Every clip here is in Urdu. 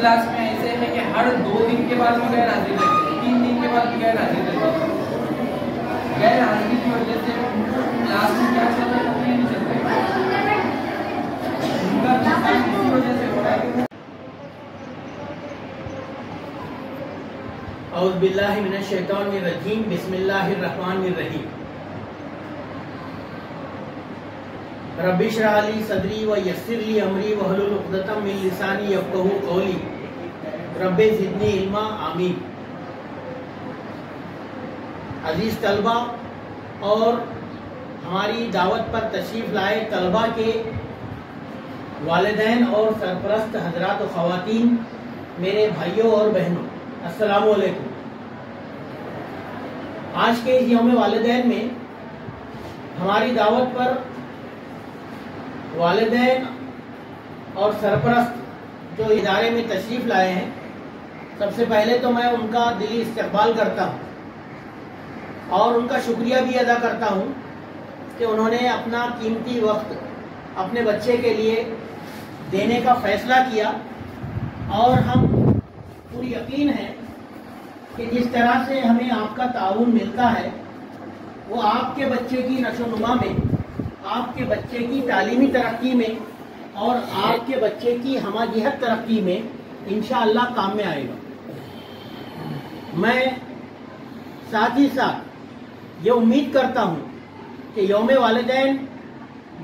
کلاس میں ایسے ہے کہ ہر 2 دن کے بعد بھی غیر حاضری لگتی ہے، 3 دن کے بعد بھی غیر حاضری لگتی ہے۔ غیر حاضری کی وجہ سے کلاس میں کیا چل رہا ہے پتہ نہیں چل رہا ہے، ان کا نقصان اسی وجہ سے ہو رہا ہے۔ اعوذ باللہ من الشیطان الرجیم، بسم اللہ الرحمن الرحیم۔ رب اشرح لی صدری ویسر لی امری واحلل عقدۃ من لسانی یفقہوا قولی، رب زدنی علما، آمین۔ عزیز طلبہ اور ہماری دعوت پر تشریف لائے طلبہ کے والدین اور سرپرست حضرات و خواتین، میرے بھائیوں اور بہنوں، السلام علیکم۔ آج کے اس یوم والدین میں ہماری دعوت پر والدین اور سرپرست جو ادارے میں تشریف لائے ہیں، سب سے پہلے تو میں ان کا دلی استقبال کرتا ہوں اور ان کا شکریہ بھی ادا کرتا ہوں کہ انہوں نے اپنا قیمتی وقت اپنے بچے کے لیے دینے کا فیصلہ کیا، اور ہم پوری یقین ہے کہ جس طرح سے ہمیں آپ کا تعاون ملتا ہے وہ آپ کے بچے کی نشو و نما میں، آپ کے بچے کی تعلیمی ترقی میں اور آپ کے بچے کی ہمہ جہت ترقی میں انشاءاللہ کام میں آئے گا۔ میں ساتھ ہی ساتھ یہ امید کرتا ہوں کہ یوم والدین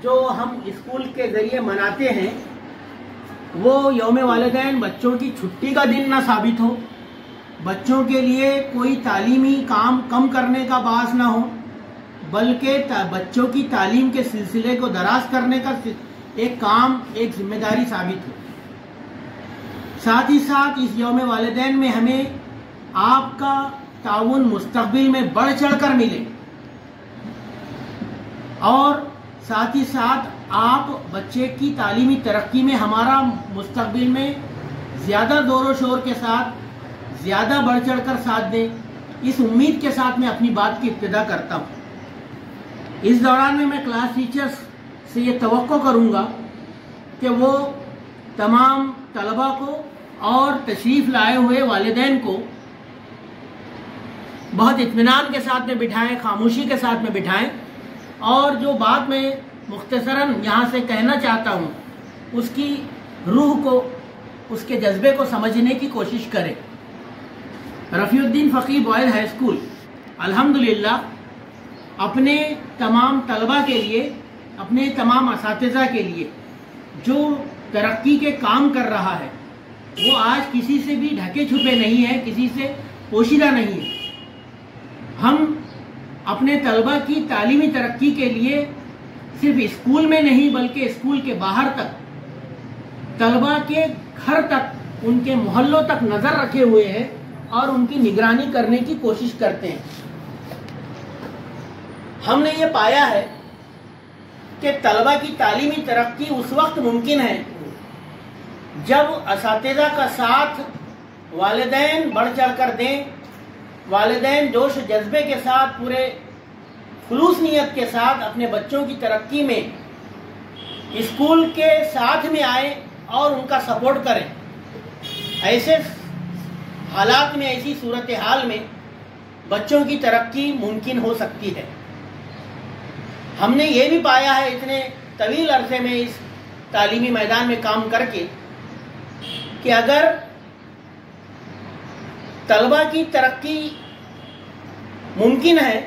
جو ہم اسکول کے ذریعے مناتے ہیں وہ یوم والدین بچوں کی چھٹی کا دن نہ ثابت ہو، بچوں کے لیے کوئی تعلیمی کام کم کرنے کا باعث نہ ہو، بلکہ بچوں کی تعلیم کے سلسلے کو دراز کرنے کا ایک کام، ایک ذمہ داری ثابت ہو۔ ساتھ ہی ساتھ اس یوم والدین میں ہمیں آپ کا تعاون مستقبل میں بڑھ چڑھ کر ملے، اور ساتھ ہی ساتھ آپ بچے کی تعلیمی ترقی میں ہمارا مستقبل میں زیادہ زور و شور کے ساتھ، زیادہ بڑھ چڑھ کر ساتھ دیں، اس امید کے ساتھ میں اپنی بات کی ابتدا کرتا ہوں۔ اس دوران میں کلاس ٹیچرز سے یہ توقع کروں گا کہ وہ تمام طلبہ کو اور تشریف لائے ہوئے والدین کو بہت اطمینان کے ساتھ میں بٹھائیں، خاموشی کے ساتھ میں بٹھائیں، اور جو بات میں مختصراً یہاں سے کہنا چاہتا ہوں اس کی روح کو، اس کے جذبے کو سمجھنے کی کوشش کریں۔ رفیع الدین فقیہ بوائز ہائی اسکول الحمدللہ اپنے تمام طلبہ کے لیے، اپنے تمام اساتذہ کے لیے جو ترقی کے کام کر رہا ہے وہ آج کسی سے بھی ڈھکے چھپے نہیں ہے، کسی سے پوشیدہ نہیں ہے۔ ہم اپنے طلبہ کی تعلیمی ترقی کے لیے صرف اسکول میں نہیں بلکہ اسکول کے باہر تک، طلبہ کے گھر تک، ان کے محلوں تک نظر رکھے ہوئے ہیں اور ان کی نگرانی کرنے کی کوشش کرتے ہیں۔ ہم نے یہ پایا ہے کہ طلبہ کی تعلیمی ترقی اس وقت ممکن ہے جب اساتذہ کا ساتھ والدین بڑھ چڑھ کر دیں، والدین جوش و جذبے کے ساتھ، پورے خلوص نیت کے ساتھ اپنے بچوں کی ترقی میں اسکول کے ساتھ میں آئیں اور ان کا سپورٹ کریں۔ ایسے حالات میں، ایسی صورتحال میں بچوں کی ترقی ممکن ہو سکتی ہے۔ ہم نے یہ بھی پایا ہے اتنے طویل عرصے میں اس تعلیمی میدان میں کام کر کے کہ اگر طلبہ کی ترقی ممکن ہے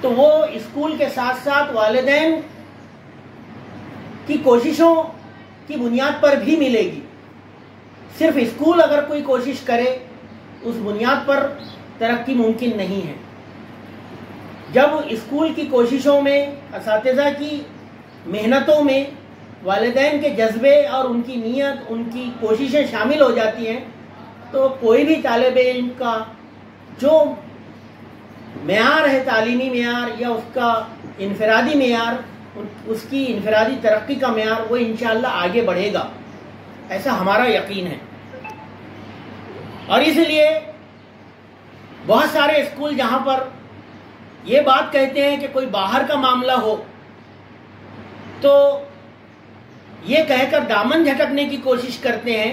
تو وہ اسکول کے ساتھ ساتھ والدین کی کوششوں کی بنیاد پر بھی ملے گی۔ صرف اسکول اگر کوئی کوشش کرے اس بنیاد پر ترقی ممکن نہیں ہے۔ جب اسکول کی کوششوں میں، اساتذہ کی محنتوں میں والدین کے جذبے اور ان کی نیت، ان کی کوششیں شامل ہو جاتی ہیں تو کوئی بھی طالب علم کا جو معیار ہے، تعلیمی معیار یا اس کا انفرادی معیار، اس کی انفرادی ترقی کا معیار، وہ انشاءاللہ آگے بڑھے گا، ایسا ہمارا یقین ہے۔ اور اس لیے بہت سارے اسکول جہاں پر یہ بات کہتے ہیں کہ کوئی باہر کا معاملہ ہو تو یہ کہہ کر دامن جھٹکنے کی کوشش کرتے ہیں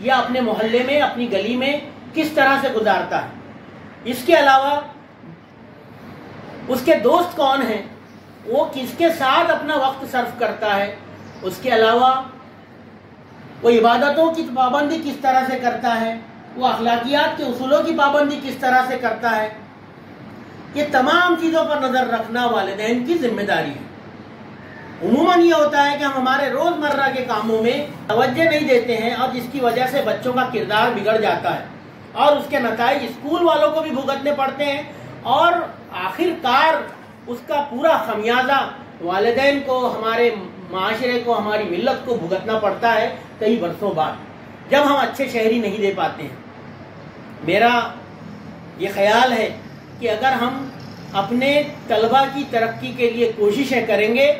یا اپنے محلے میں اپنی گلی میں کس طرح سے گزارتا ہے، اس کے علاوہ اس کے دوست کون ہیں، وہ کس کے ساتھ اپنا وقت صرف کرتا ہے، اس کے علاوہ وہ عبادتوں کی پابندی کس طرح سے کرتا ہے، وہ اخلاقیات کے اصولوں کی پابندی کس طرح سے کرتا ہے، یہ تمام چیزوں پر نظر رکھنا والدین کی ذمہ داری ہے۔ عموماً یہ ہوتا ہے کہ ہم ہمارے روزمرہ کے کاموں میں توجہ نہیں دیتے ہیں اور جس کی وجہ سے بچوں کا کردار بگڑ جاتا ہے اور اس کے نتائج اسکول والوں کو بھی بھگتنے پڑتے ہیں اور آخر کار اس کا پورا خمیازہ والدین کو، ہمارے معاشرے کو، ہماری ملت کو بھگتنا پڑتا ہے کئی برسوں بعد، جب ہم اچھے شہری نہیں دے پاتے ہیں۔ میرا یہ خیال ہے کہ اگر ہم اپنے طلبہ کی ترقی کے لیے کوششیں کریں گے،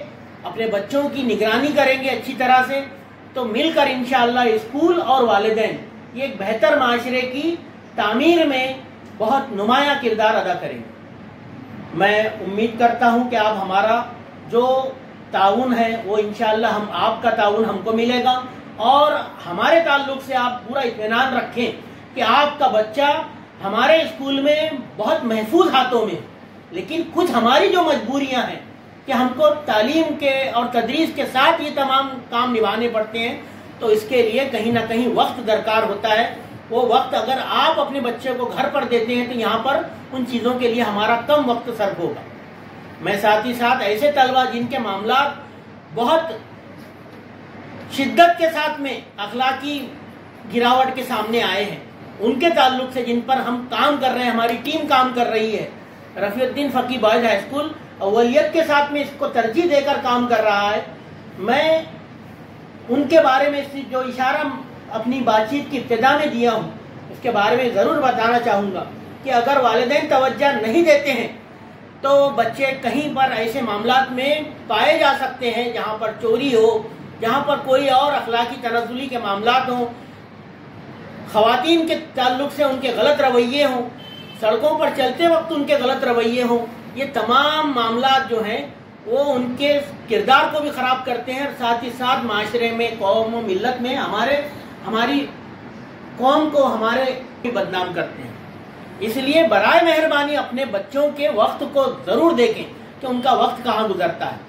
اپنے بچوں کی نگرانی کریں گے اچھی طرح سے، تو مل کر انشاءاللہ اسکول اور والدین یہ ایک بہتر معاشرے کی تعمیر میں بہت نمایاں کردار ادا کریں گے۔ میں امید کرتا ہوں کہ آپ ہمارا جو تعاون ہے وہ انشاءاللہ آپ کا تعاون ہم کو ملے گا، اور ہمارے تعلق سے آپ پورا اطمینان رکھیں کہ آپ کا بچہ ہمارے اسکول میں بہت محفوظ ہاتھوں میں، لیکن کچھ ہماری جو مجبوریاں ہیں کہ ہم کو تعلیم کے اور تدریس کے ساتھ یہ تمام کام نبھانے پڑتے ہیں، تو اس کے لیے کہیں نہ کہیں وقت درکار ہوتا ہے۔ وہ وقت اگر آپ اپنے بچے کو گھر پر دیتے ہیں تو یہاں پر ان چیزوں کے لیے ہمارا کم وقت صرف ہوگا۔ میں ساتھ ہی ساتھ ایسے طلبہ جن کے معاملات بہت شدت کے ساتھ میں اخلاقی گراوٹ کے سامنے آئے ہیں، ان کے تعلق سے جن پر ہم کام کر رہے ہیں، ہماری ٹیم کام کر رہی ہے، رفیع الدین فقی بوائز ہائی اسکول اولیت کے ساتھ میں اس کو ترجیح دے کر کام کر رہا ہے، میں ان کے بارے میں جو اشارہ اپنی بات چیت کی ابتدا میں دیا ہوں اس کے بارے میں ضرور بتانا چاہوں گا کہ اگر والدین توجہ نہیں دیتے ہیں تو بچے کہیں پر ایسے معاملات میں پائے جا سکتے ہیں جہاں پر چوری ہو، جہاں پر کوئی اور اخلاقی تنزلی کے معاملات ہوں، خواتین کے تعلق سے ان کے غلط رویے ہوں، سڑکوں پر چلتے وقت ان کے غلط رویے ہوں، یہ تمام معاملات جو ہیں وہ ان کے کردار کو بھی خراب کرتے ہیں اور ساتھ ہی ساتھ معاشرے میں، قوم و ملت میں ہماری قوم کو ہمارے بدنام کرتے ہیں۔ اس لیے برائے مہربانی اپنے بچوں کے وقت کو ضرور دیکھیں کہ ان کا وقت کہاں گزرتا ہے۔